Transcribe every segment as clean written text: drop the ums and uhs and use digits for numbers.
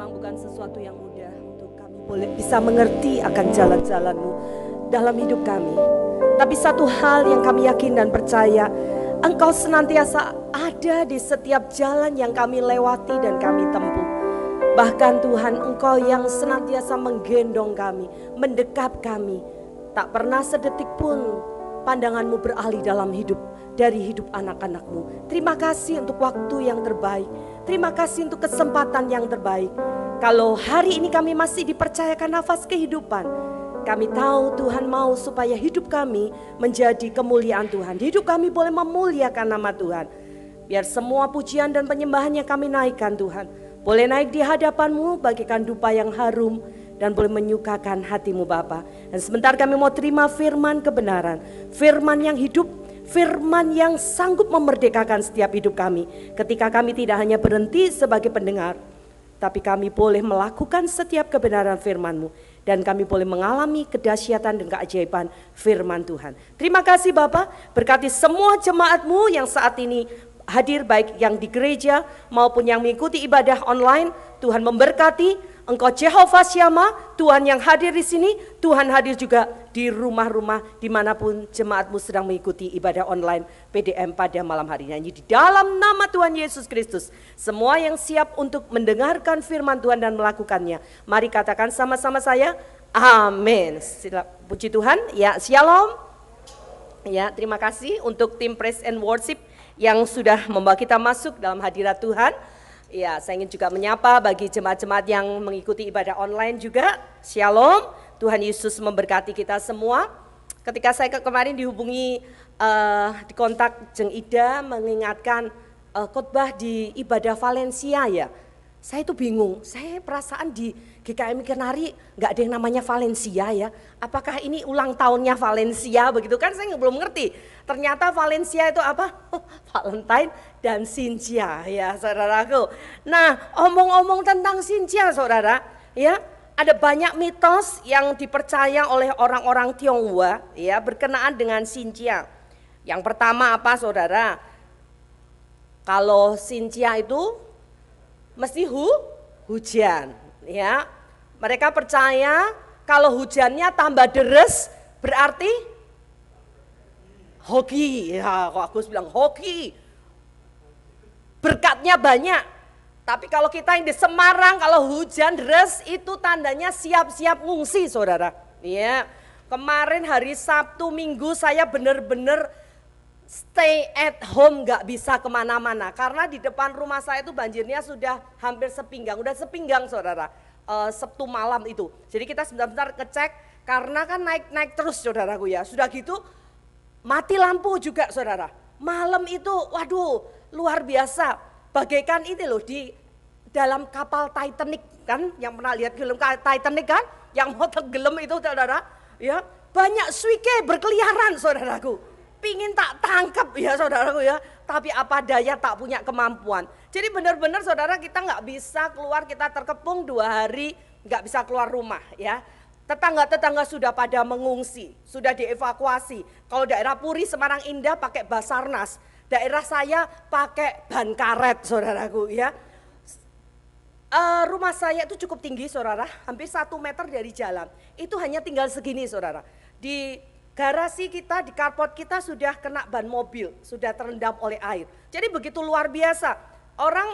memang bukan sesuatu yang mudah untuk kami boleh bisa mengerti akan jalan-jalan-Mu dalam hidup kami. Tapi satu hal yang kami yakin dan percaya, Engkau senantiasa ada di setiap jalan yang kami lewati dan kami tempuh. Bahkan Tuhan, Engkau yang senantiasa menggendong kami, mendekap kami. Tak pernah sedetik pun pandangan-Mu beralih dalam hidup dari hidup anak-anak-Mu. Terima kasih untuk waktu yang terbaik. Terima kasih untuk kesempatan yang terbaik. Kalau hari ini kami masih dipercayakan nafas kehidupan, kami tahu Tuhan mau supaya hidup kami menjadi kemuliaan Tuhan. Hidup kami boleh memuliakan nama Tuhan. Biar semua pujian dan penyembahan yang kami naikkan Tuhan, boleh naik di hadapan-Mu bagaikan dupa yang harum dan boleh menyukakan hati-Mu Bapa. Dan sebentar kami mau terima firman kebenaran, firman yang hidup, firman yang sanggup memerdekakan setiap hidup kami. Ketika kami tidak hanya berhenti sebagai pendengar, tapi kami boleh melakukan setiap kebenaran firman-Mu. Dan kami boleh mengalami kedahsyatan dan keajaiban firman Tuhan. Terima kasih Bapak, berkati semua jemaat-Mu yang saat ini hadir, baik yang di gereja maupun yang mengikuti ibadah online. Tuhan memberkati. Engkau Jehovah Syama, Tuhan yang hadir di sini, Tuhan hadir juga di rumah-rumah dimanapun jemaat-Mu sedang mengikuti ibadah online PDM pada malam hari ini. Di dalam nama Tuhan Yesus Kristus, semua yang siap untuk mendengarkan firman Tuhan dan melakukannya, mari katakan sama-sama saya, amin. Puji Tuhan, ya shalom. Ya, terima kasih untuk tim Praise and Worship yang sudah membawa kita masuk dalam hadirat Tuhan. Ya, saya ingin juga menyapa bagi jemaat-jemaat yang mengikuti ibadah online juga. Shalom, Tuhan Yesus memberkati kita semua. Ketika saya kemarin dihubungi, di kontak Jeng Ida mengingatkan khotbah di ibadah Valencia ya. Saya itu bingung, saya perasaan di GKM Kenari nggak ada yang namanya Valencia ya. Apakah ini ulang tahunnya Valencia begitu kan, saya belum ngerti. Ternyata Valencia itu apa? Valentine dan Cynthia ya saudaraku. Nah, omong-omong tentang Cynthia saudara, ya ada banyak mitos yang dipercaya oleh orang-orang Tionghoa ya berkenaan dengan Cynthia. Yang pertama apa saudara? Kalau Cynthia itu mesti hujan ya. Mereka percaya kalau hujannya tambah deres berarti hoki. Ya, kok Agus bilang hoki. Berkatnya banyak. Tapi kalau kita yang di Semarang kalau hujan deres itu tandanya siap-siap ngungsi saudara. Ya. Kemarin hari Sabtu Minggu saya benar-benar stay at home, gak bisa kemana-mana. Karena di depan rumah saya itu banjirnya sudah hampir sepinggang, udah sepinggang saudara. Sabtu malam itu. Jadi kita sebentar-bentar ngecek karena kan naik-naik terus saudaraku ya. Sudah gitu mati lampu juga saudara. Malam itu waduh luar biasa. Bagaikan ini loh di dalam kapal Titanic kan, yang pernah lihat film Titanic kan, yang mau tenggelam itu saudara. Ya, banyak suike berkeliaran saudaraku. Pingin tak tangkap ya saudaraku ya, tapi apa daya tak punya kemampuan. Jadi benar-benar saudara kita nggak bisa keluar, kita terkepung 2 hari nggak bisa keluar rumah ya. Tetangga-tetangga sudah pada mengungsi, sudah dievakuasi. Kalau daerah Puri, Semarang Indah pakai Basarnas, daerah saya pakai ban karet saudaraku ya. Rumah saya itu cukup tinggi saudara, hampir 1 meter dari jalan. Itu hanya tinggal segini saudara. Di garasi kita, di carport kita sudah kena ban mobil, sudah terendam oleh air. Jadi begitu luar biasa. Orang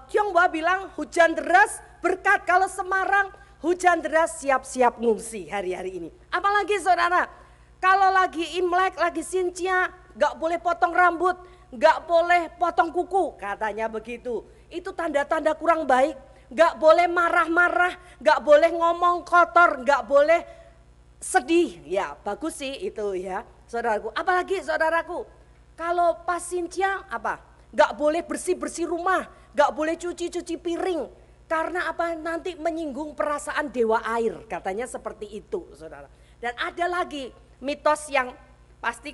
Tionghoa bilang hujan deras berkat, kalau Semarang hujan deras siap-siap ngungsi hari-hari ini. Apalagi saudara, kalau lagi Imlek, lagi Cynthia, gak boleh potong rambut, gak boleh potong kuku, katanya begitu. Itu tanda-tanda kurang baik, gak boleh marah-marah, gak boleh ngomong kotor, gak boleh sedih, ya bagus sih itu ya saudaraku. Apalagi saudaraku, kalau pas Cynthia apa? Gak boleh bersih-bersih rumah, gak boleh cuci-cuci piring. Karena apa? Nanti menyinggung perasaan dewa air, katanya seperti itu saudara. Dan ada lagi mitos yang pasti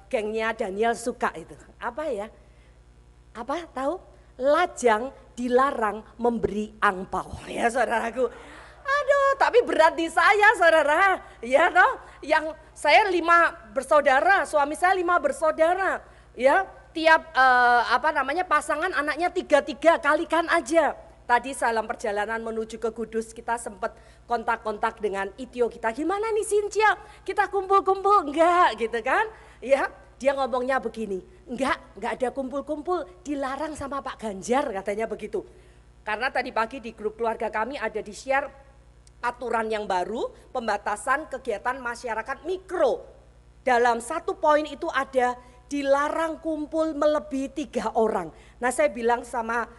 gengnya Daniel suka itu. Apa ya? Apa tahu? Lajang dilarang memberi angpau ya saudaraku. Aduh, tapi berat di saya saudara, ya toh, yang saya 5 bersaudara, suami saya 5 bersaudara, ya tiap pasangan anaknya 3-3, kalikan aja. Tadi dalam perjalanan menuju ke Kudus kita sempat kontak-kontak dengan Itio kita. Gimana nih Cynthia? Kita kumpul-kumpul enggak gitu kan? Ya, dia ngomongnya begini. Enggak ada kumpul-kumpul, dilarang sama Pak Ganjar katanya begitu. Karena tadi pagi di grup keluarga kami ada di-share aturan yang baru, pembatasan kegiatan masyarakat mikro. Dalam satu poin itu ada dilarang kumpul melebihi 3 orang. Nah, saya bilang sama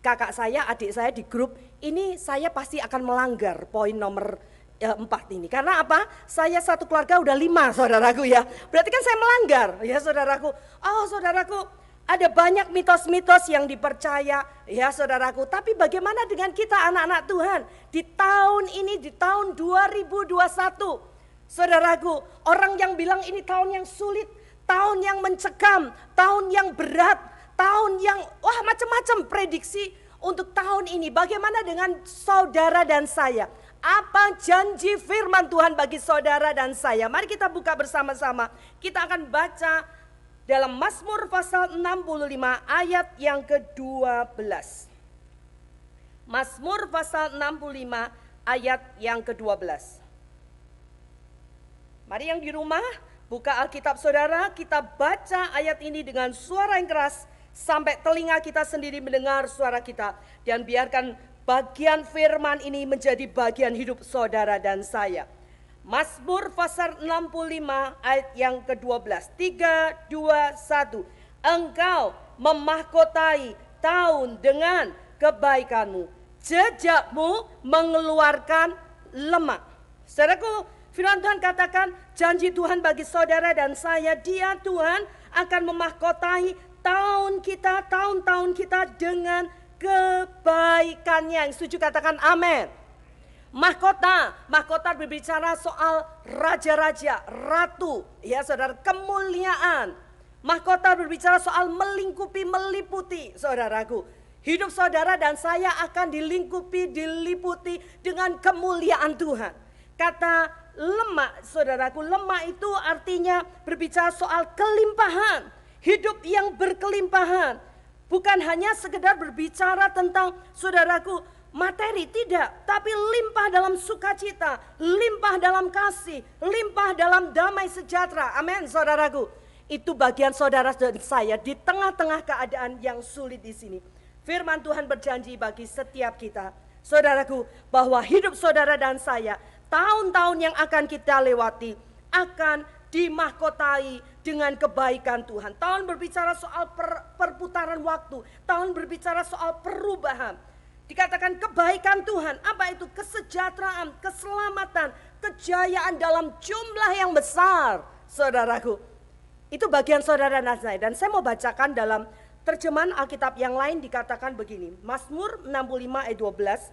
kakak saya, adik saya di grup, ini saya pasti akan melanggar poin nomor 4 ini. Karena apa? Saya satu keluarga udah 5 saudaraku ya. Berarti kan saya melanggar ya saudaraku. Oh saudaraku, ada banyak mitos-mitos yang dipercaya ya saudaraku. Tapi bagaimana dengan kita anak-anak Tuhan? Di tahun ini, di tahun 2021. Saudaraku, orang yang bilang ini tahun yang sulit, tahun yang mencekam, tahun yang berat, tahun yang wah macam-macam prediksi untuk tahun ini. Bagaimana dengan saudara dan saya? Apa janji firman Tuhan bagi saudara dan saya? Mari kita buka bersama-sama. Kita akan baca dalam Mazmur pasal 65 ayat yang ke-12. Mazmur pasal 65 ayat yang ke-12. Mari yang di rumah buka Alkitab saudara, kita baca ayat ini dengan suara yang keras sampai telinga kita sendiri mendengar suara kita. Dan biarkan bagian firman ini menjadi bagian hidup saudara dan saya. Mazmur pasal 65 ayat yang ke-12. 3, 2, 1. Engkau memahkotai tahun dengan kebaikanmu, jejakmu mengeluarkan lemak. Saudaraku, firman Tuhan katakan janji Tuhan bagi saudara dan saya, Dia Tuhan akan memahkotai tahun-tahun kita dengan kebaikannya. Yang setuju katakan amin. Mahkota berbicara soal raja-raja, ratu, ya saudara, kemuliaan. Mahkota berbicara soal melingkupi, meliputi, saudaraku. Hidup saudara dan saya akan dilingkupi, diliputi dengan kemuliaan Tuhan. Kata lemak, saudaraku, lemak itu artinya berbicara soal kelimpahan. Hidup yang berkelimpahan. Bukan hanya sekedar berbicara tentang saudaraku materi, tidak. Tapi limpah dalam sukacita, limpah dalam kasih, limpah dalam damai sejahtera. Amin saudaraku. Itu bagian saudara dan saya di tengah-tengah keadaan yang sulit di sini. Firman Tuhan berjanji bagi setiap kita, saudaraku, bahwa hidup saudara dan saya, tahun-tahun yang akan kita lewati akan dimahkotai dengan kebaikan Tuhan. Tahun berbicara soal perputaran waktu, tahun berbicara soal perubahan. Dikatakan kebaikan Tuhan, apa itu? Kesejahteraan, keselamatan, kejayaan dalam jumlah yang besar, saudaraku. Itu bagian saudara dan saya. Dan saya mau bacakan dalam terjemahan Alkitab yang lain, dikatakan begini. Mazmur 65 ayat 12.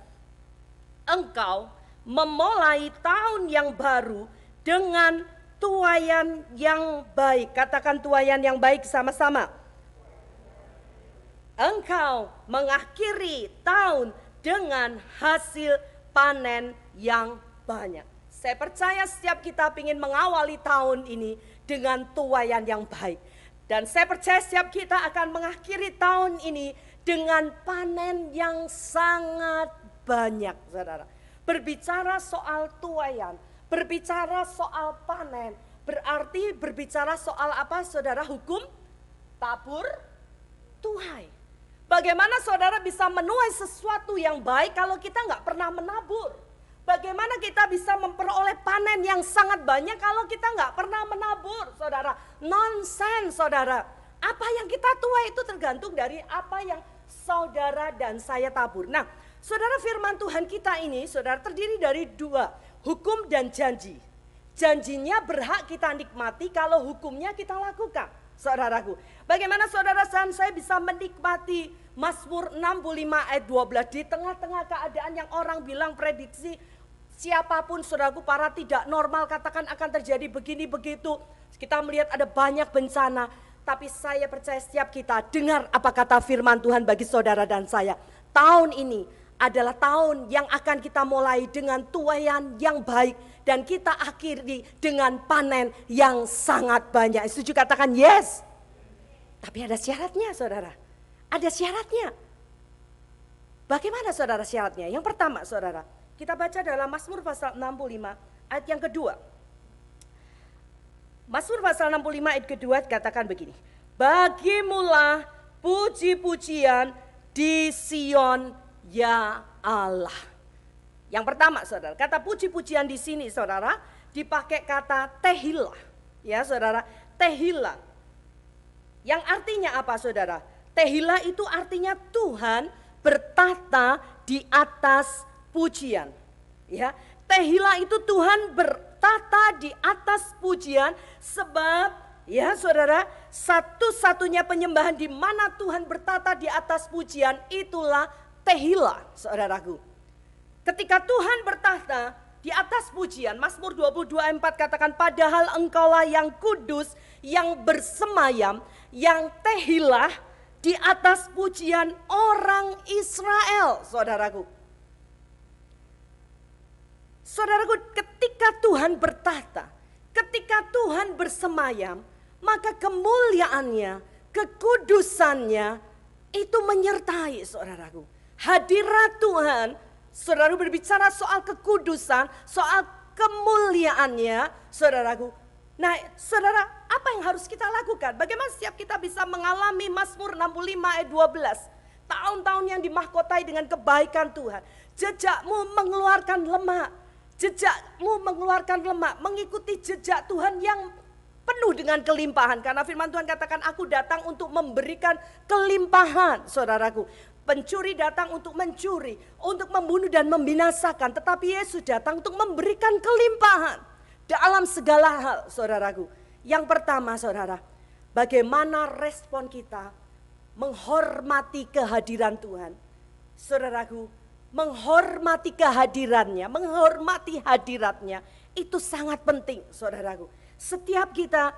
Engkau memulai tahun yang baru dengan tuaian yang baik. Katakan tuaian yang baik sama-sama. Engkau mengakhiri tahun dengan hasil panen yang banyak. Saya percaya setiap kita ingin mengawali tahun ini dengan tuaian yang baik. Dan saya percaya setiap kita akan mengakhiri tahun ini dengan panen yang sangat banyak, saudara. Berbicara soal tuaian, berbicara soal panen, berarti berbicara soal apa saudara? Hukum tabur tuai. Bagaimana saudara bisa menuai sesuatu yang baik kalau kita nggak pernah menabur? Bagaimana kita bisa memperoleh panen yang sangat banyak kalau kita nggak pernah menabur, saudara? Nonsense, saudara. Apa yang kita tuai itu tergantung dari apa yang saudara dan saya tabur. Nah, saudara, firman Tuhan kita ini, saudara, terdiri dari 2, hukum dan janji. Janjinya berhak kita nikmati kalau hukumnya kita lakukan, saudaraku. Bagaimana saudara dan saya bisa menikmati Mazmur 65 ayat 12 di tengah-tengah keadaan yang orang bilang prediksi siapapun saudaraku, para tidak normal katakan akan terjadi begini begitu. Kita melihat ada banyak bencana, tapi saya percaya setiap kita dengar apa kata firman Tuhan bagi saudara dan saya. Tahun ini adalah tahun yang akan kita mulai dengan tuaian yang baik dan kita akhiri dengan panen yang sangat banyak. Setuju katakan yes. Tapi ada syaratnya, saudara. Ada syaratnya. Bagaimana saudara syaratnya? Yang pertama saudara, kita baca dalam Mazmur pasal 65 ayat yang kedua. Mazmur pasal 65 ayat kedua katakan begini. Bagimulah puji-pujian di Sion ya Allah. Yang pertama saudara, kata puji-pujian di sini saudara dipakai kata tehillah. Ya saudara, tehillah. Yang artinya apa saudara? Tehillah itu artinya Tuhan bertata di atas pujian. Ya, tehillah itu Tuhan bertata di atas pujian sebab ya saudara, satu-satunya penyembahan di mana Tuhan bertata di atas pujian itulah tehillah saudaraku. Ketika Tuhan bertahta di atas pujian, Mazmur 22:4 katakan padahal engkaulah yang kudus, yang bersemayam, yang tehillah di atas pujian orang Israel, saudaraku. Saudaraku, ketika Tuhan bertahta, ketika Tuhan bersemayam, maka kemuliaannya, kekudusannya itu menyertai saudaraku. Hadirat Tuhan, saudaraku berbicara soal kekudusan, soal kemuliaannya, saudaraku. Nah, saudara, apa yang harus kita lakukan? Bagaimana setiap kita bisa mengalami Mazmur 65 ayat 12? Tahun-tahun yang dimahkotai dengan kebaikan Tuhan. Jejakmu mengeluarkan lemak. Jejakmu mengeluarkan lemak. Mengikuti jejak Tuhan yang penuh dengan kelimpahan. Karena firman Tuhan katakan, aku datang untuk memberikan kelimpahan, saudaraku. Pencuri datang untuk mencuri, untuk membunuh dan membinasakan. Tetapi Yesus datang untuk memberikan kelimpahan dalam segala hal, saudaraku. Yang pertama saudara, bagaimana respon kita menghormati kehadiran Tuhan. Saudaraku, menghormati kehadirannya, menghormati hadiratnya, itu sangat penting saudaraku. Setiap kita,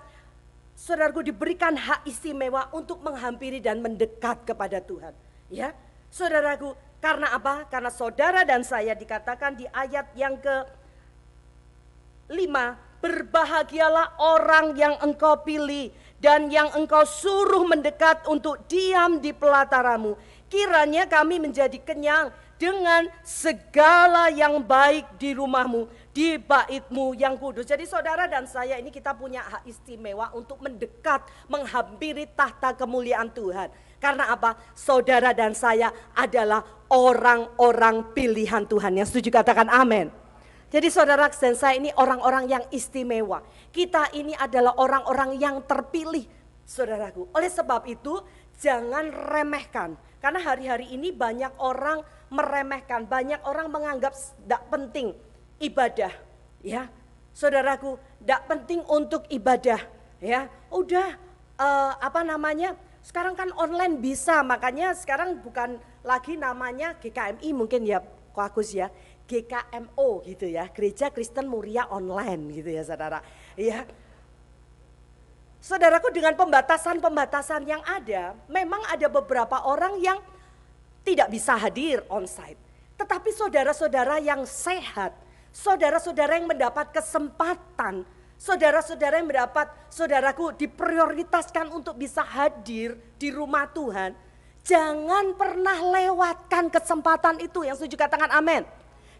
saudaraku, diberikan hak istimewa untuk menghampiri dan mendekat kepada Tuhan. Ya, saudaraku, karena apa? Karena saudara dan saya dikatakan di ayat yang ke-5, berbahagialah orang yang engkau pilih dan yang engkau suruh mendekat untuk diam di pelataramu. Kiranya kami menjadi kenyang dengan segala yang baik di rumahmu, di baitmu yang kudus. Jadi saudara dan saya ini kita punya hak istimewa untuk mendekat, menghampiri tahta kemuliaan Tuhan. Karena apa? Saudara dan saya adalah orang-orang pilihan Tuhan. Yang setuju katakan amin. Jadi saudara dan saya ini orang-orang yang istimewa. Kita ini adalah orang-orang yang terpilih, saudaraku. Oleh sebab itu jangan remehkan. Karena hari-hari ini banyak orang meremehkan, banyak orang menganggap tidak penting ibadah. Ya, saudaraku, tidak penting untuk ibadah. Ya, udah sekarang kan online bisa, makanya sekarang bukan lagi namanya GKMI mungkin ya, Ko Agus ya. GKMO gitu ya, Gereja Kristen Muria Online gitu ya saudara. Ya, saudaraku, dengan pembatasan-pembatasan yang ada, memang ada beberapa orang yang tidak bisa hadir onsite. Tetapi saudara-saudara yang sehat, saudara-saudara yang mendapat kesempatan, saudara-saudara yang mendapat, saudaraku, diprioritaskan untuk bisa hadir di rumah Tuhan, jangan pernah lewatkan kesempatan itu. Yang setuju katakan amin.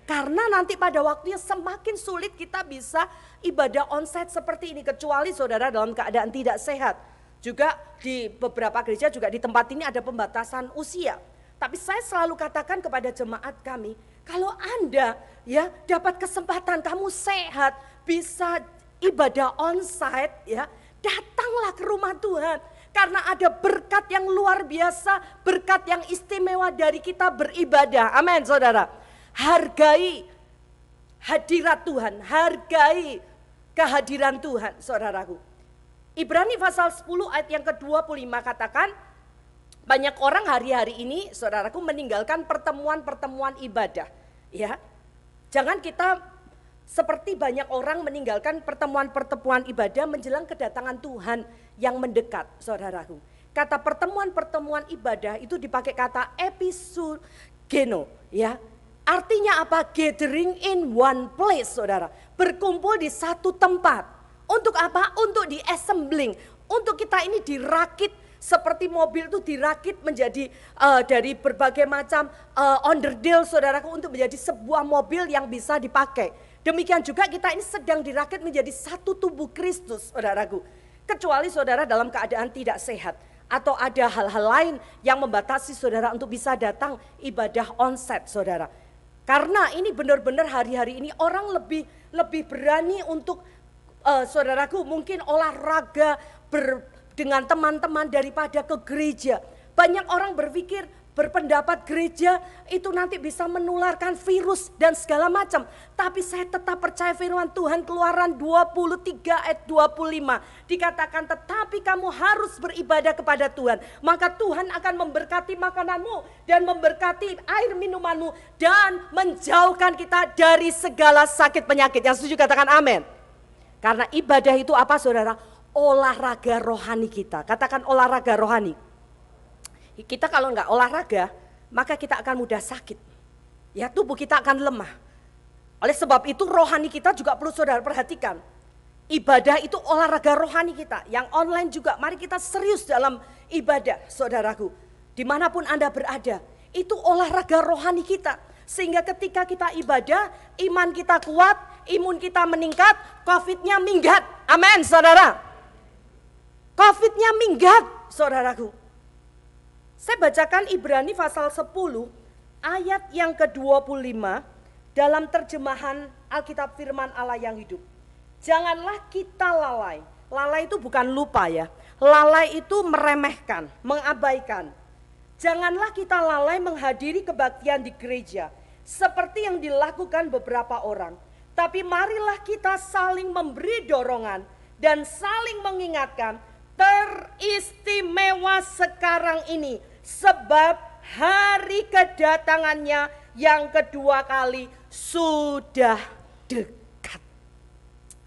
Karena nanti pada waktunya semakin sulit kita bisa ibadah onsite seperti ini. Kecuali saudara dalam keadaan tidak sehat. Juga di beberapa gereja juga di tempat ini ada pembatasan usia. Tapi saya selalu katakan kepada jemaat kami, kalau Anda ya dapat kesempatan, kamu sehat, bisa ibadah onsite ya, datanglah ke rumah Tuhan. Karena ada berkat yang luar biasa, berkat yang istimewa dari kita beribadah. Amin saudara. Hargai hadirat Tuhan, hargai kehadiran Tuhan saudaraku. Ibrani pasal 10 ayat yang ke-25 katakan, banyak orang hari-hari ini saudaraku meninggalkan pertemuan-pertemuan ibadah. Ya, jangan kita seperti banyak orang meninggalkan pertemuan-pertemuan ibadah menjelang kedatangan Tuhan yang mendekat saudaraku. Kata pertemuan-pertemuan ibadah itu dipakai kata episugeno ya. Artinya apa? Gathering in one place saudara. Berkumpul di satu tempat. Untuk apa? Untuk di assembling. Untuk kita ini dirakit seperti mobil itu dirakit menjadi dari berbagai macam onderdil saudaraku untuk menjadi sebuah mobil yang bisa dipakai. Demikian juga kita ini sedang dirakit menjadi satu tubuh Kristus saudaraku. Kecuali saudara dalam keadaan tidak sehat atau ada hal-hal lain yang membatasi saudara untuk bisa datang ibadah onsite saudara. Karena ini benar-benar hari-hari ini orang lebih berani untuk saudaraku mungkin olahraga dengan teman-teman daripada ke gereja. Banyak orang berpikir berpendapat gereja itu nanti bisa menularkan virus dan segala macam. Tapi saya tetap percaya firman Tuhan Keluaran 23 ayat 25. Dikatakan tetapi kamu harus beribadah kepada Tuhan. Maka Tuhan akan memberkati makananmu dan memberkati air minumanmu. Dan menjauhkan kita dari segala sakit penyakit. Yang setuju katakan amin. Karena ibadah itu apa saudara? Olahraga rohani kita. Katakan olahraga rohani. Kita kalau enggak olahraga, maka kita akan mudah sakit. Ya, tubuh kita akan lemah. Oleh sebab itu rohani kita juga perlu saudara perhatikan. Ibadah itu olahraga rohani kita. Yang online juga, mari kita serius dalam ibadah saudaraku. Dimanapun Anda berada, itu olahraga rohani kita. Sehingga ketika kita ibadah, iman kita kuat, imun kita meningkat, COVID-nya minggat. Amin saudara. COVID-nya minggat saudaraku. Saya bacakan Ibrani pasal 10 ayat yang ke-25 dalam terjemahan Alkitab Firman Allah yang hidup. Janganlah kita lalai. Lalai itu bukan lupa ya. Lalai itu meremehkan, mengabaikan. Janganlah kita lalai menghadiri kebaktian di gereja seperti yang dilakukan beberapa orang. Tapi marilah kita saling memberi dorongan dan saling mengingatkan, teristimewa sekarang ini sebab hari kedatangannya yang kedua kali sudah dekat.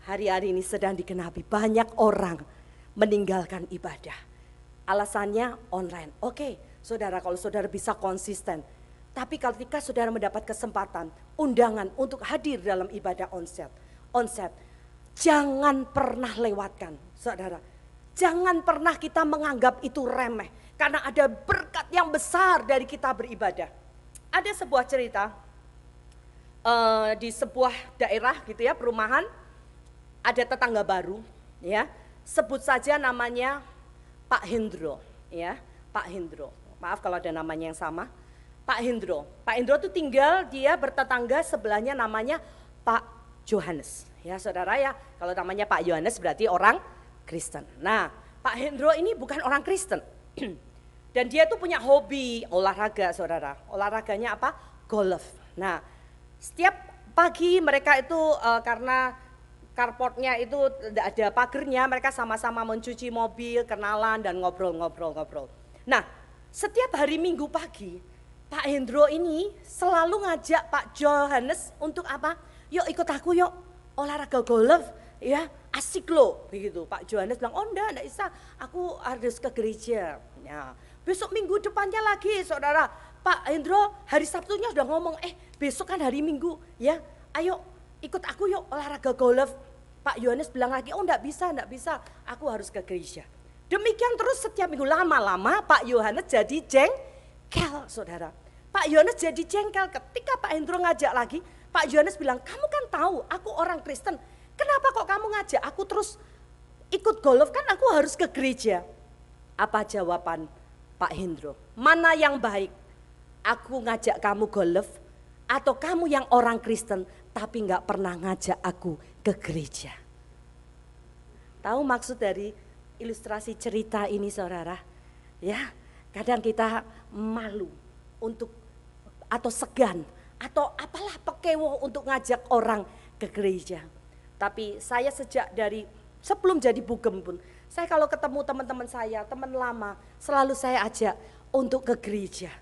Hari-hari ini sedang digenapi, banyak orang meninggalkan ibadah. Alasannya online. Oke, saudara, kalau saudara bisa konsisten. Tapi ketika saudara mendapat kesempatan, undangan untuk hadir dalam ibadah onsite, jangan pernah lewatkan, saudara. Jangan pernah kita menganggap itu remeh. Karena ada berkat yang besar dari kita beribadah. Ada sebuah cerita di sebuah daerah gitu ya, perumahan. Ada tetangga baru ya. Sebut saja namanya Pak Hendro ya. Pak Hendro. Maaf kalau ada namanya yang sama. Pak Hendro. Pak Hendro itu tinggal, dia bertetangga sebelahnya namanya Pak Yohanes. Ya saudara ya, kalau namanya Pak Yohanes berarti orang Kristen. Nah, Pak Hendro ini bukan orang Kristen. Dan dia tuh punya hobi olahraga saudara. Olahraganya apa? Golf. Nah, setiap pagi mereka itu karena carportnya itu tidak ada pagernya, mereka sama-sama mencuci mobil, kenalan dan ngobrol. Nah, setiap hari Minggu pagi, Pak Hendro ini selalu ngajak Pak Yohanes untuk apa? Yuk ikut aku yuk olahraga golf ya, asik loh begitu. Pak Yohanes bilang, oh enggak bisa, aku harus ke gereja. Ya, besok minggu depannya lagi saudara, Pak Hendro hari Sabtunya sudah ngomong, besok kan hari Minggu ya, ayo ikut aku yuk olahraga golf. Pak Yohanes bilang lagi, oh enggak bisa, aku harus ke gereja. Demikian terus setiap minggu, lama-lama Pak Yohanes jadi jengkel saudara. Pak Yohanes jadi jengkel ketika Pak Hendro ngajak lagi. Pak Yohanes bilang, kamu kan tahu aku orang Kristen, kenapa kok kamu ngajak aku terus ikut golf, kan aku harus ke gereja. Apa jawaban Pak Hendro? Mana yang baik? Aku ngajak kamu golf atau kamu yang orang Kristen tapi gak pernah ngajak aku ke gereja? Tahu maksud dari ilustrasi cerita ini saudara? Ya, kadang kita malu untuk atau segan atau apalah pekewo untuk ngajak orang ke gereja. Tapi saya sejak dari sebelum jadi bugem pun, saya kalau ketemu teman-teman saya, teman lama, selalu saya ajak untuk ke gereja.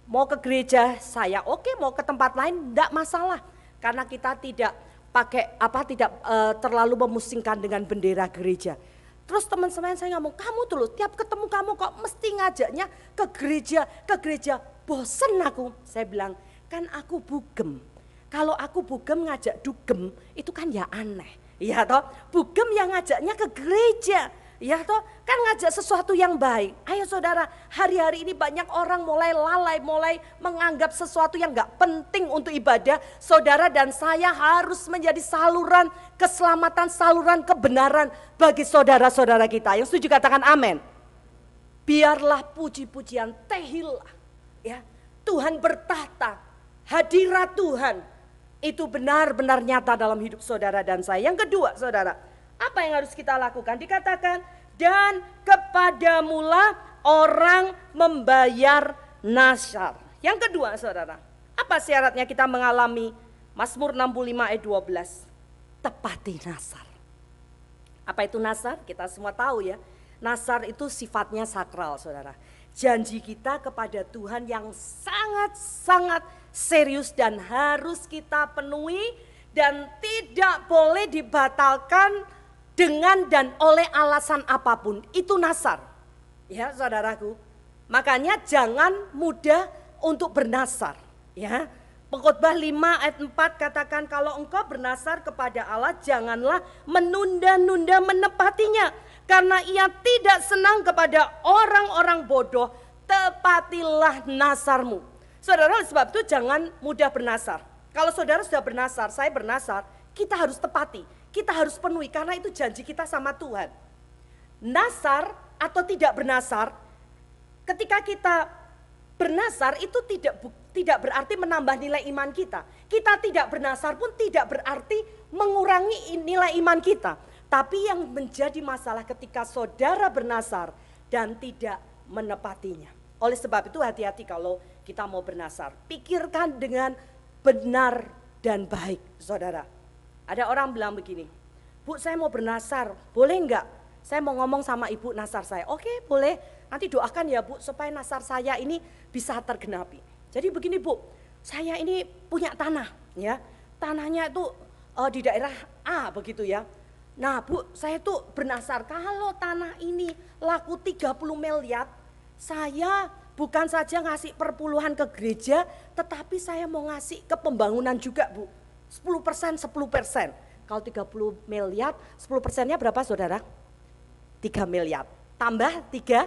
Mau ke gereja saya oke, mau ke tempat lain enggak masalah. Karena kita tidak pakai tidak terlalu memusingkan dengan bendera gereja. Terus teman-teman saya ngomong, kamu tuh loh, tiap ketemu kamu kok mesti ngajaknya ke gereja, bosen aku. Saya bilang, kan aku bugem. Kalau aku bugem ngajak dugem, itu kan ya aneh. Iya toh, bugem yang ngajaknya ke gereja. Ya toh, kan ngajak sesuatu yang baik. Ayo saudara, hari-hari ini banyak orang mulai lalai, mulai menganggap sesuatu yang gak penting untuk ibadah. Saudara dan saya harus menjadi saluran keselamatan, saluran kebenaran bagi saudara-saudara kita. Yang setuju katakan amin. Biarlah puji-pujian tehillah. Ya, Tuhan bertahta, hadirat Tuhan itu benar-benar nyata dalam hidup saudara dan saya. Yang kedua saudara, apa yang harus kita lakukan? Dikatakan, dan kepadamulah orang membayar nasar. Yang kedua saudara, apa syaratnya kita mengalami Mazmur 65 ayat 12? Tepati nasar. Apa itu nasar? Kita semua tahu ya. Nasar itu sifatnya sakral saudara. Janji kita kepada Tuhan yang sangat-sangat serius dan harus kita penuhi dan tidak boleh dibatalkan dengan dan oleh alasan apapun. Itu nasar. Ya saudaraku. Makanya jangan mudah untuk bernasar. Ya. Pengkhotbah 5 ayat 4 katakan, kalau engkau bernasar kepada Allah janganlah menunda-nunda menepatinya. Karena ia tidak senang kepada orang-orang bodoh. Tepatilah nasarmu. Saudara, oleh sebab itu jangan mudah bernasar. Kalau saudara sudah bernasar, saya bernasar, kita harus tepati. Kita harus penuhi karena itu janji kita sama Tuhan. Nasar atau tidak bernasar, ketika kita bernasar itu tidak berarti menambah nilai iman kita. Kita tidak bernasar pun tidak berarti mengurangi nilai iman kita. Tapi yang menjadi masalah ketika saudara bernasar dan tidak menepatinya. Oleh sebab itu hati-hati kalau kita mau bernasar. Pikirkan dengan benar dan baik saudara. Ada orang bilang begini, Bu saya mau bernasar, boleh enggak? Saya mau ngomong sama ibu nasar saya. Oke boleh, nanti doakan ya Bu supaya nasar saya ini bisa tergenapi. Jadi begini Bu, saya ini punya tanah ya. Tanahnya itu di daerah A begitu ya. Nah Bu saya tuh bernasar kalau tanah ini laku 30 miliar, saya bukan saja ngasih perpuluhan ke gereja, tetapi saya mau ngasih ke pembangunan juga Bu. 10%. Kalau 30 miliar, 10%-nya berapa saudara? 3 miliar. Tambah 3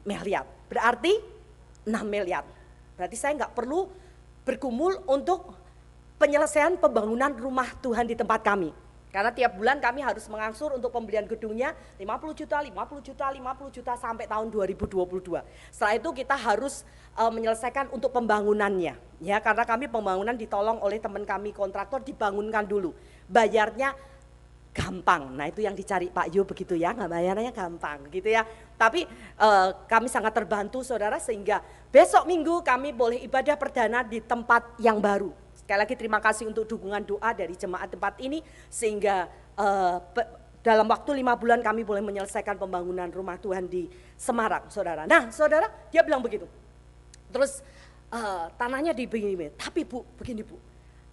miliar. Berarti 6 miliar. Berarti saya nggak perlu bergumul untuk penyelesaian pembangunan rumah Tuhan di tempat kami. Karena tiap bulan kami harus mengangsur untuk pembelian gedungnya 50 juta sampai tahun 2022. Setelah itu kita harus menyelesaikan untuk pembangunannya. Ya, karena kami pembangunan ditolong oleh teman kami kontraktor dibangunkan dulu. Bayarnya gampang. Nah itu yang dicari Pak Yo begitu ya, nggak bayarnya gampang gitu ya. Tapi kami sangat terbantu saudara sehingga besok minggu kami boleh ibadah perdana di tempat yang baru. Sekali lagi terima kasih untuk dukungan doa dari jemaat tempat ini sehingga dalam waktu 5 bulan kami boleh menyelesaikan pembangunan rumah Tuhan di Semarang saudara. Nah saudara dia bilang begitu. Terus tanahnya dibeli, tapi Bu begini Bu,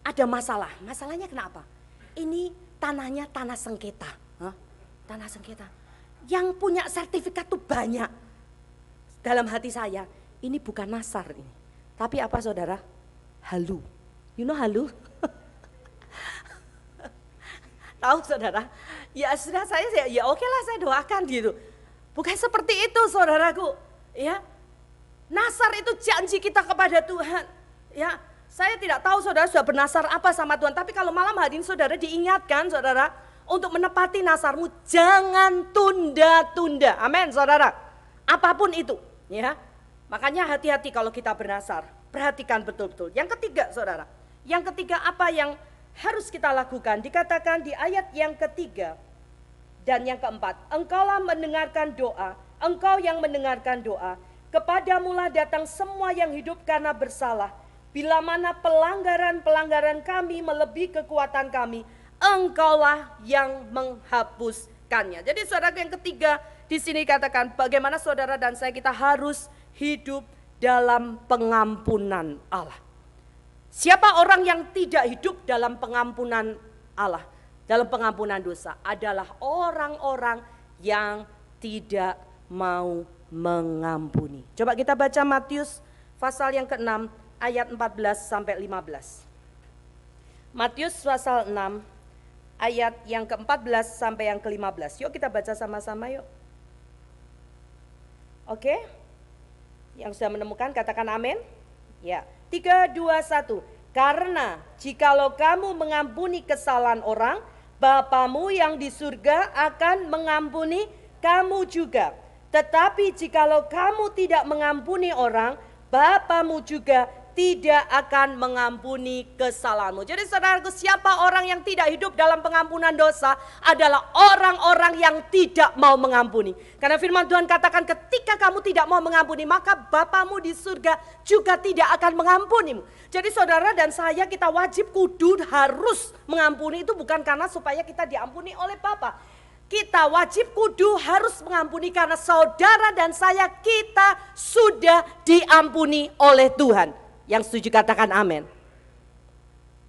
ada masalah. Masalahnya kenapa? Ini tanahnya tanah sengketa. Tanah sengketa. Yang punya sertifikat tuh banyak. Dalam hati saya ini bukan nasar ini. Tapi apa saudara? Halu. You know halu? Tahu saudara? Ya sudah saya ya oke lah saya doakan gitu. Bukan seperti itu saudaraku. Ya, nasar itu janji kita kepada Tuhan. Ya, saya tidak tahu saudara sudah bernasar apa sama Tuhan. Tapi kalau malam hari ini saudara diingatkan saudara untuk menepati nasarmu jangan tunda-tunda. Amin saudara. Apapun itu. Ya, makanya hati-hati kalau kita bernasar. Perhatikan betul-betul. Yang ketiga saudara. Yang ketiga apa yang harus kita lakukan? Dikatakan di ayat yang ketiga dan yang keempat. Engkaulah mendengarkan doa, engkau yang mendengarkan doa. Kepadamulah datang semua yang hidup karena bersalah. Bila mana pelanggaran-pelanggaran kami melebihi kekuatan kami, engkaulah yang menghapuskannya. Jadi saudara yang ketiga di sini katakan bagaimana saudara dan saya kita harus hidup dalam pengampunan Allah. Siapa orang yang tidak hidup dalam pengampunan Allah, dalam pengampunan dosa adalah orang-orang yang tidak mau mengampuni. Coba kita baca Matius pasal yang ke-6 ayat 14 sampai 15. Matius pasal 6 ayat yang ke-14 sampai yang ke-15. Yuk kita baca sama-sama yuk. Oke? Yang sudah menemukan katakan amin. Ya, 3, 2, 1. Karena jikalau kamu mengampuni kesalahan orang, Bapamu yang di surga akan mengampuni kamu juga. Tetapi jikalau kamu tidak mengampuni orang, Bapamu juga tidak akan mengampuni kesalahanmu. Jadi saudaraku, siapa orang yang tidak hidup dalam pengampunan dosa adalah orang-orang yang tidak mau mengampuni. Karena firman Tuhan katakan ketika kamu tidak mau mengampuni, maka Bapamu di surga juga tidak akan mengampunimu. Jadi saudara dan saya, kita wajib kudu harus mengampuni, itu bukan karena supaya kita diampuni oleh Bapa. Kita wajib kudu harus mengampuni karena saudara dan saya kita sudah diampuni oleh Tuhan. Yang setuju katakan amin.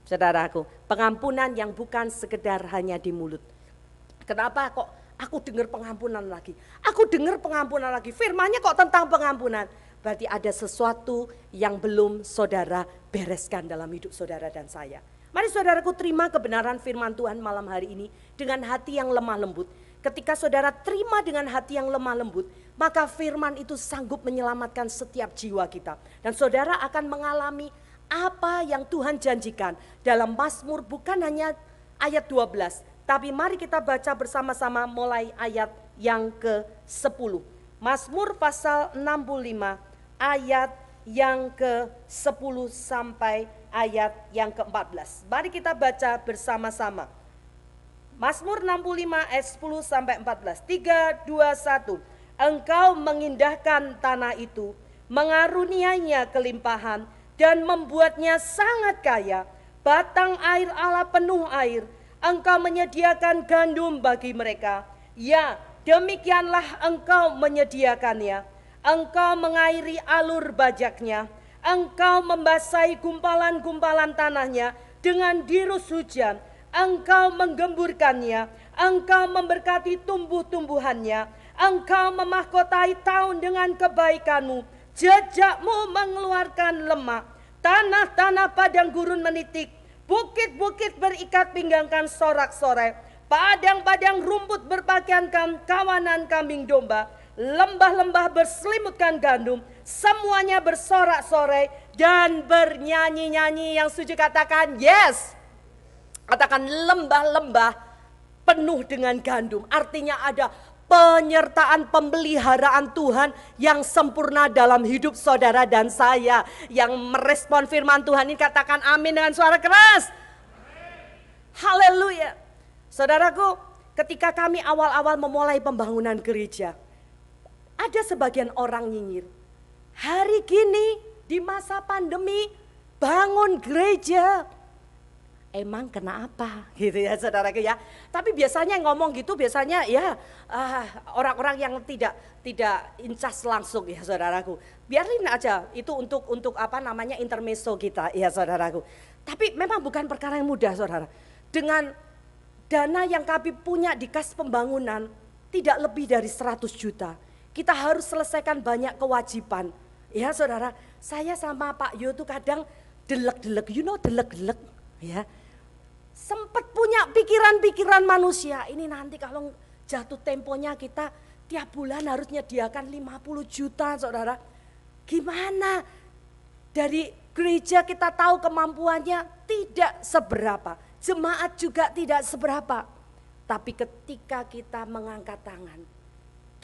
Saudaraku, pengampunan yang bukan sekedar hanya di mulut. Kenapa kok aku dengar pengampunan lagi? Aku dengar pengampunan lagi. Firmannya kok tentang pengampunan? Berarti ada sesuatu yang belum saudara bereskan dalam hidup saudara dan saya. Mari saudaraku terima kebenaran firman Tuhan malam hari ini dengan hati yang lemah lembut. Ketika saudara terima dengan hati yang lemah lembut, maka firman itu sanggup menyelamatkan setiap jiwa kita. Dan saudara akan mengalami apa yang Tuhan janjikan dalam Mazmur, bukan hanya ayat 12. Tapi mari kita baca bersama-sama mulai ayat yang ke-10. Mazmur pasal 65 ayat yang ke-10 sampai ayat yang ke-14. Mari kita baca bersama-sama. Mazmur 65 ayat 10 sampai 14. 3, 2, 1. Engkau mengindahkan tanah itu, mengaruniainya kelimpahan dan membuatnya sangat kaya. Batang air Allah penuh air. Engkau menyediakan gandum bagi mereka. Ya, demikianlah engkau menyediakannya. Engkau mengairi alur bajaknya. Engkau membasahi gumpalan-gumpalan tanahnya dengan dirus hujan. Engkau menggemburkannya, engkau memberkati tumbuh-tumbuhannya, engkau memahkotai tahun dengan kebaikanmu, jejakmu mengeluarkan lemak, tanah-tanah padang gurun menitik, bukit-bukit berikat pinggangkan sorak-sorai, padang-padang rumput berpakaiankan kawanan kambing domba, lembah-lembah berselimutkan gandum, semuanya bersorak-sorai dan bernyanyi-nyanyi. Yang setuju katakan yes. Katakan lembah-lembah penuh dengan gandum. Artinya ada penyertaan pemeliharaan Tuhan yang sempurna dalam hidup saudara dan saya. Yang merespon firman Tuhan ini katakan amin dengan suara keras. Haleluya. Saudaraku, ketika kami awal-awal memulai pembangunan gereja, ada sebagian orang nyinyir. Hari gini di masa pandemi bangun gereja. Emang kenapa gitu ya saudaraku ya. Tapi biasanya ngomong gitu biasanya ya orang-orang yang tidak incas langsung ya saudaraku. Biarin aja itu untuk apa namanya intermezzo kita ya saudaraku. Tapi memang bukan perkara yang mudah saudara. Dengan dana yang kami punya di kas pembangunan tidak lebih dari 100 juta. Kita harus selesaikan banyak kewajiban. Ya saudara, saya sama Pak Yo tuh kadang delek-delek, delek-delek ya. Sempat punya pikiran-pikiran manusia, ini nanti kalau jatuh temponya kita tiap bulan harus nyediakan 50 juta saudara. Gimana? Dari gereja kita tahu kemampuannya tidak seberapa, jemaat juga tidak seberapa. Tapi ketika kita mengangkat tangan,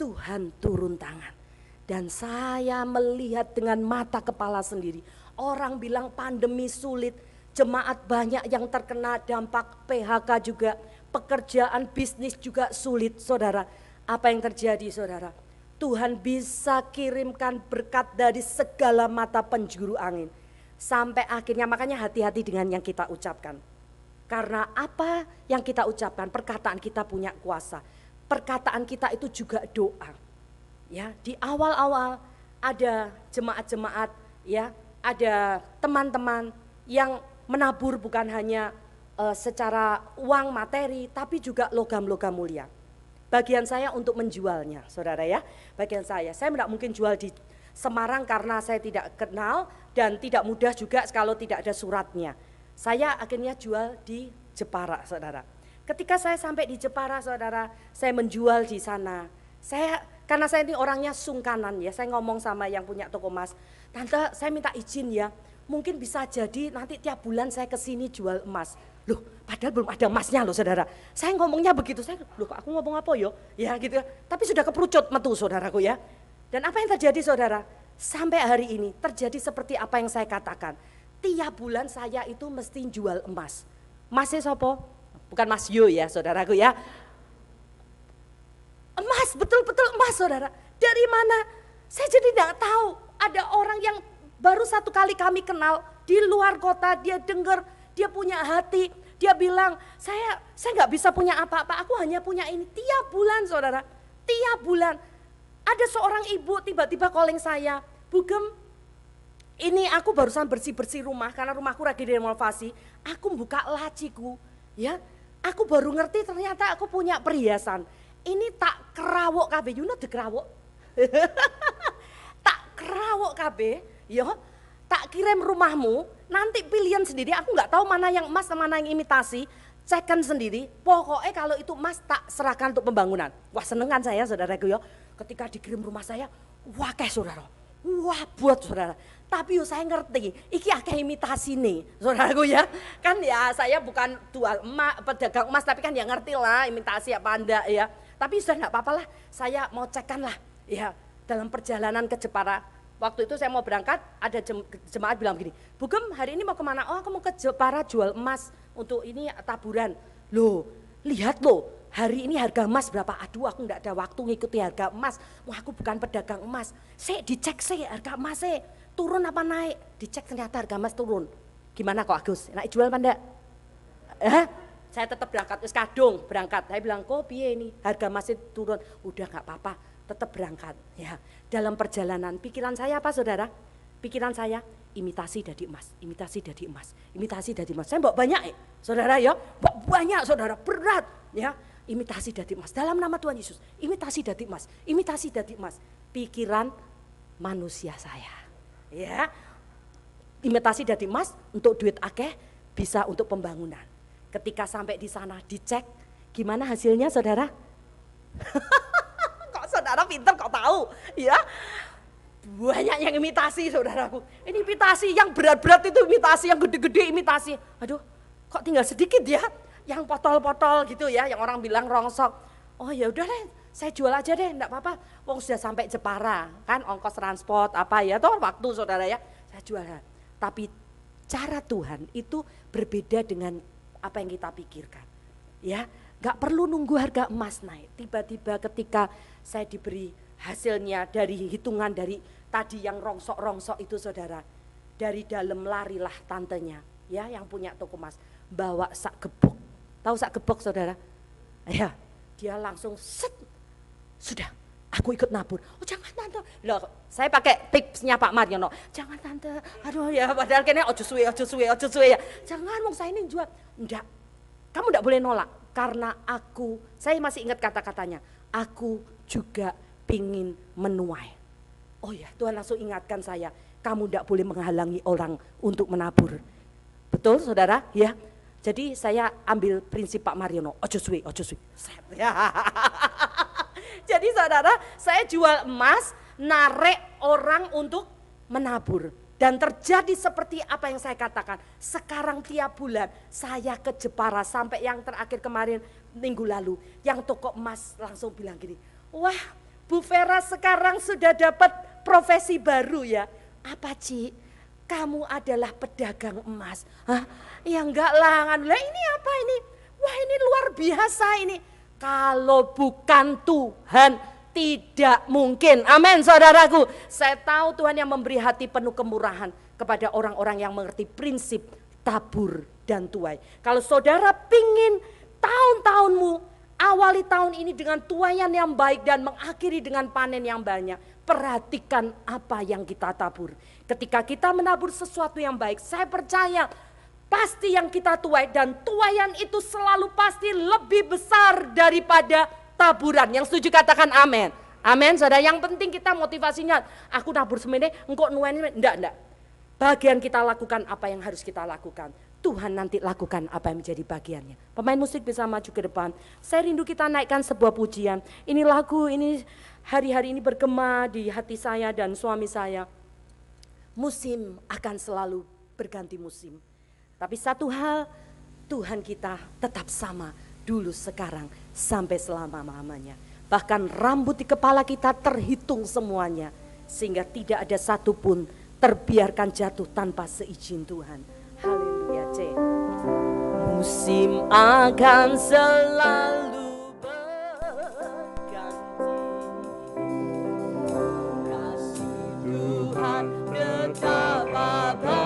Tuhan turun tangan. Dan saya melihat dengan mata kepala sendiri, orang bilang pandemi sulit, jemaat banyak yang terkena dampak, PHK juga, pekerjaan bisnis juga sulit saudara. Apa yang terjadi saudara? Tuhan bisa kirimkan berkat dari segala mata penjuru angin. Sampai akhirnya makanya hati-hati dengan yang kita ucapkan. Karena apa yang kita ucapkan, perkataan kita punya kuasa. Perkataan kita itu juga doa. Ya, di awal-awal ada jemaat-jemaat ya, ada teman-teman yang menabur bukan hanya secara uang materi, tapi juga logam-logam mulia. Bagian saya untuk menjualnya, saudara ya. Bagian saya tidak mungkin jual di Semarang karena saya tidak kenal dan tidak mudah juga kalau tidak ada suratnya. Saya akhirnya jual di Jepara, saudara. Ketika saya sampai di Jepara, saudara, saya menjual di sana. Saya karena saya ini orangnya sungkanan ya, saya ngomong sama yang punya toko emas, tante saya minta izin ya, mungkin bisa jadi nanti tiap bulan saya kesini jual emas. Loh padahal belum ada emasnya loh saudara, saya ngomongnya begitu, saya loh aku ngomong apa yo, ya gitu ya, tapi sudah keperucut metu saudaraku ya. Dan apa yang terjadi saudara, sampai hari ini terjadi seperti apa yang saya katakan, tiap bulan saya itu mesti jual emas. Masnya sopo? Bukan Mas Yo ya saudaraku ya. Emas, betul-betul emas saudara. Dari mana? Saya jadi tidak tahu. Ada orang yang baru satu kali kami kenal di luar kota, dia dengar, dia punya hati, dia bilang, saya nggak bisa punya apa-apa, aku hanya punya ini. Tiap bulan saudara, tiap bulan. Ada seorang ibu tiba-tiba calling saya, Bugem, ini aku barusan bersih-bersih rumah, karena rumahku lagi direnovasi, aku buka laciku, ya, aku baru ngerti ternyata aku punya perhiasan. Ini tak kerawok kabeh, you know the kerawok? Tak kerawok kabeh, yo, tak kirim rumahmu, nanti pilihan sendiri, aku nggak tahu mana yang emas mana yang imitasi, cekan sendiri, pokoknya kalau itu emas tak serahkan untuk pembangunan. Wah senengan saya saudaraku ya, ketika dikirim rumah saya, wah kayak saudara, wah buat saudara. Tapi yo saya ngerti, iki akeh imitasi nih saudaraku ya. Kan ya saya bukan jual emas, pedagang emas, tapi kan ya ngerti lah imitasi apa enggak ya. Tapi sudah enggak apa-apa lah, saya mau cekkan lah ya. Dalam perjalanan ke Jepara, waktu itu saya mau berangkat, ada jemaat bilang begini, Bugem hari ini mau kemana? Oh aku mau ke Jepara jual emas untuk ini taburan. Loh lihat loh, hari ini harga emas berapa? Aduh aku enggak ada waktu ngikuti harga emas, wah aku bukan pedagang emas. Saya dicek saya harga emas saya. Turun apa naik? Dicek ternyata harga emas turun. Gimana kok Agus? Naik jual apa enggak? Saya tetap berangkat, wis kadung berangkat. Saya bilang, kok piye ini? Harga emas turun. Udah enggak apa-apa, tetap berangkat. Ya, dalam perjalanan pikiran saya apa saudara? Pikiran saya imitasi dari emas, imitasi dari emas, imitasi dari emas. Saya bawa banyak saudara ya, bawa banyak saudara, berat ya. Imitasi dari emas dalam nama Tuhan Yesus. Imitasi dari emas, imitasi dari emas. Pikiran manusia saya. Ya, imitasi dari emas untuk duit akeh, bisa untuk pembangunan. Ketika sampai di sana dicek, gimana hasilnya saudara? Kok saudara pinter kok tahu? Ya, banyak yang imitasi saudaraku. Ini imitasi yang berat-berat itu imitasi, yang gede-gede imitasi. Aduh, kok tinggal sedikit ya? Yang potol-potol gitu ya, yang orang bilang rongsok. Oh ya udah deh, saya jual aja deh, enggak apa-apa. Wong sudah sampai Jepara, kan ongkos transport apa ya, toh waktu saudara ya, saya jual. Tapi cara Tuhan itu berbeda dengan apa yang kita pikirkan. Ya, enggak perlu nunggu harga emas naik. Tiba-tiba ketika saya diberi hasilnya dari hitungan dari tadi yang rongsok-rongsok itu saudara, dari dalam larilah tantenya, ya yang punya toko emas, bawa sak gebok. Tahu sak gebok saudara? Ya, dia langsung set. Sudah, aku ikut nabur. Oh jangan tante, loh saya pakai tipsnya Pak Mariono. Jangan tante, aduh ya padahal kayaknya ojo suwe ya. Jangan mau saya ini jual. Enggak, kamu enggak boleh nolak. Karena saya masih ingat kata-katanya. Aku juga pingin menuai. Oh ya Tuhan langsung ingatkan saya. Kamu enggak boleh menghalangi orang untuk menabur. Betul saudara ya. Jadi saya ambil prinsip Pak Mariono. Ojo suwe. Ya. Jadi saudara, saya jual emas, narik orang untuk menabur. Dan terjadi seperti apa yang saya katakan. Sekarang tiap bulan saya ke Jepara sampai yang terakhir kemarin minggu lalu. Yang toko emas langsung bilang gini, wah Bu Vera sekarang sudah dapat profesi baru ya. Apa Ci? Kamu adalah pedagang emas. Hah? Ya enggak lah, ini apa ini? Wah ini luar biasa ini. Kalau bukan Tuhan tidak mungkin. Amin saudaraku. Saya tahu Tuhan yang memberi hati penuh kemurahan kepada orang-orang yang mengerti prinsip tabur dan tuai. Kalau saudara pingin tahun-tahunmu awali tahun ini dengan tuaian yang baik dan mengakhiri dengan panen yang banyak. Perhatikan apa yang kita tabur. Ketika kita menabur sesuatu yang baik, saya percaya pasti yang kita tuai dan tuaian itu selalu pasti lebih besar daripada taburan. Yang setuju katakan amin. Amin saudara, yang penting kita motivasinya, aku nabur semene, engkau nuain, enggak. Bagian kita lakukan apa yang harus kita lakukan. Tuhan nanti lakukan apa yang menjadi bagiannya. Pemain musik bisa maju ke depan. Saya rindu kita naikkan sebuah pujian. Ini lagu, ini hari-hari ini bergema di hati saya dan suami saya. Musim akan selalu berganti musim. Tapi satu hal, Tuhan kita tetap sama dulu, sekarang, sampai selama-lamanya. Bahkan rambut di kepala kita terhitung semuanya. Sehingga tidak ada satupun terbiarkan jatuh tanpa seizin Tuhan. Haleluya. C. Musim akan selalu berganti, kasih Tuhan tetap abadi.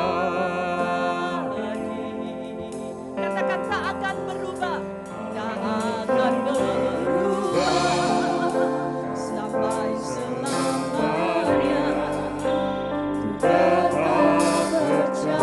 Katakan tak akan berubah, tak akan berubah sampai selamanya. Tetap percaya.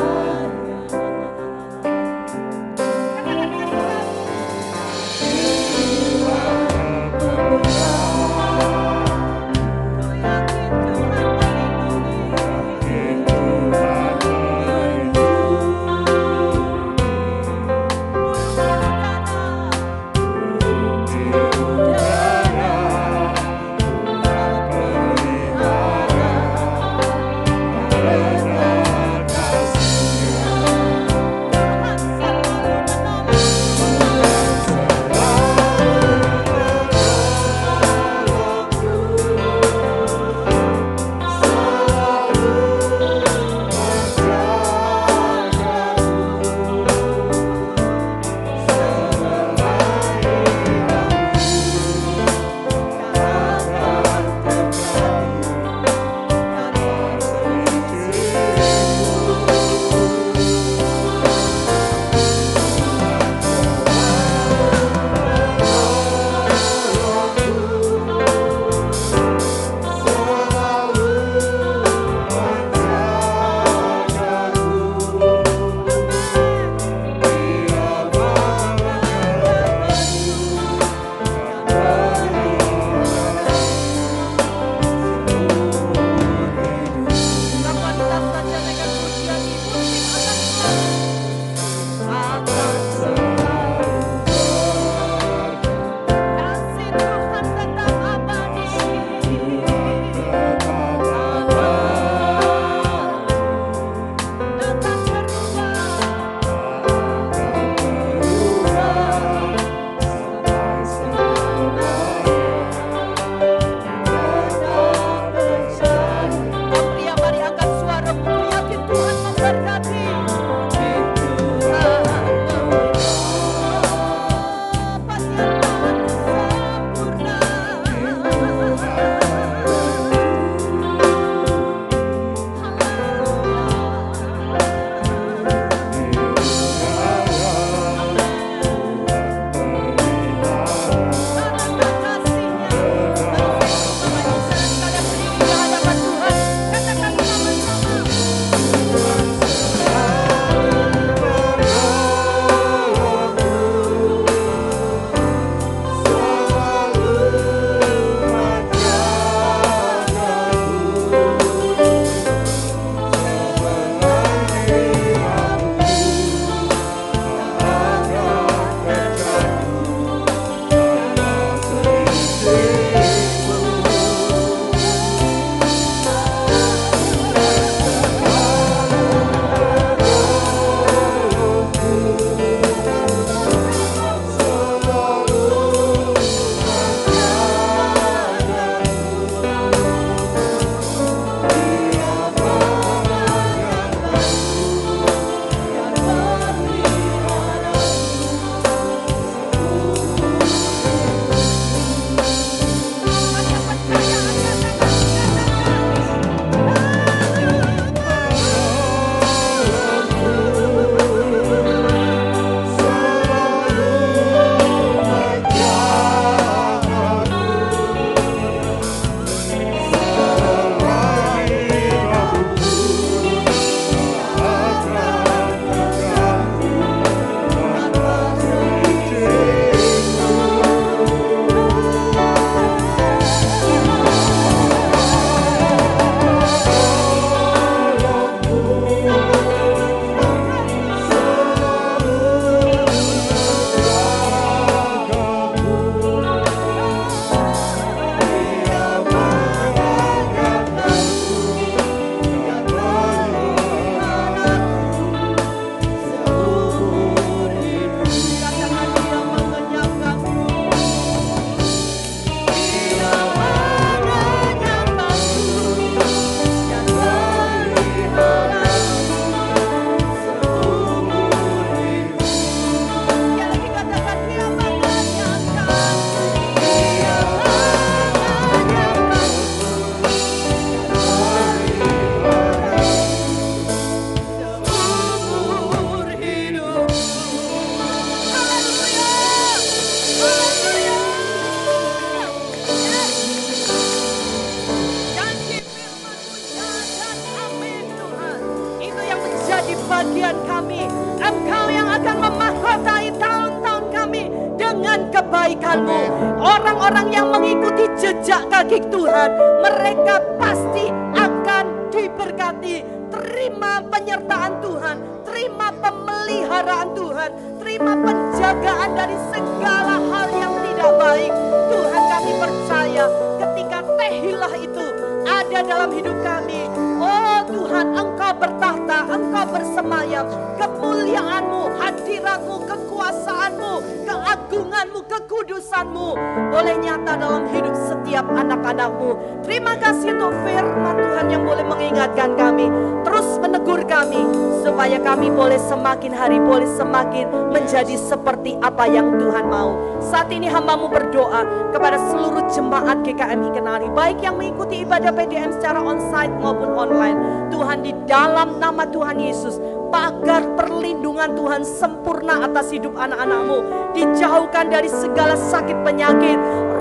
bagian kami. Engkau yang akan memahkotai tahun-tahun kami dengan kebaikan-Mu. Orang-orang yang mengikuti jejak kaki Tuhan, mereka pasti akan diberkati. Terima penyertaan Tuhan, terima pemeliharaan Tuhan, terima penjagaan dari segala hal yang tidak baik. Tuhan, kami percaya ketika Tehilah itu ada dalam hidup kami, oh Tuhan, Engkau bertahta, Engkau bersemayam. Kemuliaan-Mu, hadirat-Mu, kekuasaan-Mu, keagungan-Mu, kekudusan-Mu boleh nyata dalam hidup setiap anak-anak-Mu. Terima kasih untuk firman Tuhan yang boleh mengingatkan kami, terus menegur kami, supaya kami boleh semakin hari boleh semakin menjadi seperti apa yang Tuhan mau. Saat ini hamba-Mu berdoa kepada seluruh jemaat GKMI Kenari, baik yang mengikuti ibadah PDM secara onsite maupun online. Tuhan, di dalam nama Tuhan Yesus, pagar perlindungan Tuhan sempurna atas hidup anak-anak-Mu, dijauhkan dari segala sakit penyakit,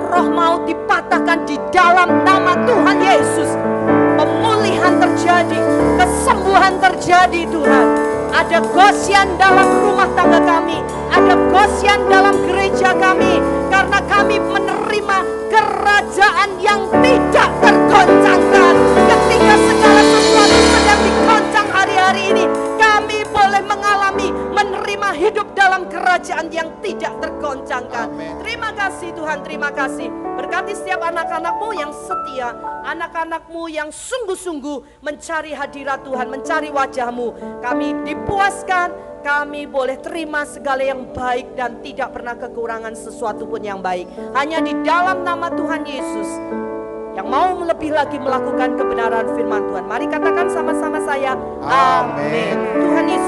roh maut dipatahkan di dalam nama Tuhan Yesus. Pemulihan terjadi, kesembuhan terjadi Tuhan. Ada gosyan dalam rumah tangga kami, ada gosyan dalam gereja kami, karena kami menerima kerajaan yang tidak tergoncangkan. Ketika segala sesuatu sedang digoncang hari-hari ini, kami boleh mengalami menerima hidup dalam kerajaan yang tidak tergoncangkan. Terima kasih Tuhan, terima kasih. Berkati setiap anak-anak-Mu yang setia, anak-anak-Mu yang sungguh-sungguh mencari hadirat Tuhan, mencari wajah-Mu. Kami dipuaskan, kami boleh terima segala yang baik dan tidak pernah kekurangan sesuatu pun yang baik. Hanya di dalam nama Tuhan Yesus yang mau lebih lagi melakukan kebenaran firman Tuhan. Mari katakan sama-sama saya, amin. Tuhan Yesus